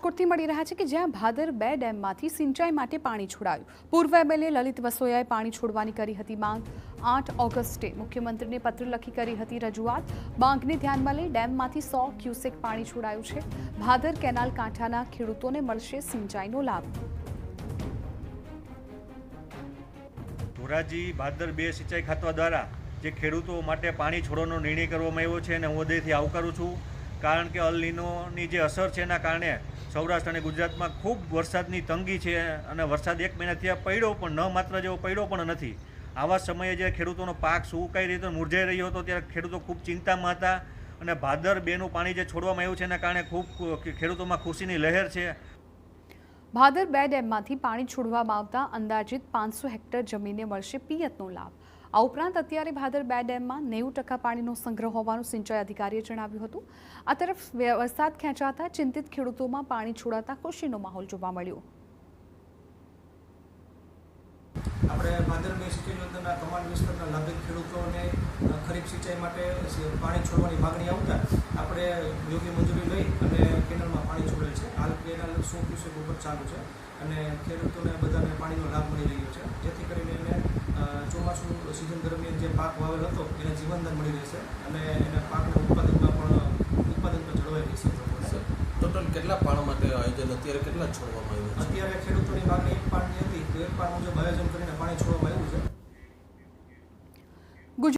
રાજકોટથી મળી રહ્યા છે કે જ્યાં ભાદર 2 ડેમમાંથી સિંચાઈ માટે પાણી છોડાયું. પૂર્વ એમએલએ લલિત વસોયાએ પાણી છોડવાની કરી હતી માંગ. 8 ઓગસ્ટે મુખ્યમંત્રીને પત્ર લખી કરી હતી રજૂઆત. માંગને ધ્યાનમાં લઈ ડેમમાંથી 100 ક્યુસેક પાણી છોડાયું છે. ભાદર કેનાલ કાંઠાના ખેડૂતોને મળશે સિંચાઈનો લાભ. ધોરાજી ભાદર 2 સિંચાઈ ખાતા દ્વારા જે ખેડૂતો માટે પાણી છોડવાનો નિર્ણય કરવામાં આવ્યો છે અને હું હૃદયથી આવકારું છું, કારણ કે અલ નીનોની જે અસર છે એના કારણે સૌરાષ્ટ્ર અને ગુજરાતમાં ખૂબ વરસાદની તંગી છે અને વરસાદ 1 મહિનાથી પડ્યો પણ ન માત્ર જેવો પડ્યો પણ નથી. આવા સમયે જે ખેડૂતોનો પાક સુકાઈ રહ્યો હતો, મુરઝાઈ રહ્યો હતો, ત્યારે ખેડૂતો ખૂબ ચિંતામાં હતા અને ભાદર 2નું પાણી જે છોડવામાં આવ્યું છે એના કારણે ખૂબ ખેડૂતોમાં ખુશીની લહેર છે. ભાદર 2 ડેમમાંથી પાણી છોડવામાં આવતા અંદાજિત 500 હેક્ટર જમીનને મળશે પિયતનો લાભ. આ ઉપરાંત અત્યારે ભાદર 2 ડેમમાં 90% પાણીનો સંગ્રહ હોવાનું સિંચાઈ અધિકારીએ જણાવ્યું હતું. આ તરફ વરસાદ ખેંચાતા ચિંતિત ખેડૂતોમાં પાણી છોડાતા ખુશીનો માહોલ જોવા મળ્યો. આપણે ભાદર 2 સિંચાઈ યોજનાના કમાન્ડ વિસ્તારના લાભિત ખેડૂતોને ખરીફ સિંચાઈ માટે પાણી છોડવાની માગણી આવતા આપણે યોગ્ય મંજૂરી લઈ અને કેનાલમાં પાણી છોડેલ છે. હાલ કેનાલ 100 ક્યુસેક ઉપર ચાલુ છે અને ખેડૂતોને બધાને પાણીનો લાભ મળી રહ્યો છે, જેથી કરીને એને ચોમાસું સિઝન દરમિયાન જે પાક વાવેલ હતો એને જીવનદાન મળી રહેશે અને એના પાકના ઉત્પાદન જળવાઈ રહેશે. ટોટલ કેટલા પાણ માટે આયોજન અત્યારે કેટલા છોડવામાં આવ્યું? અત્યારે ખેડૂતોની માગણી 1 પાણની હતી તો 1 પાણ મુજબ આયોજન કરીને પાણી છોડવામાં આવ્યું છે.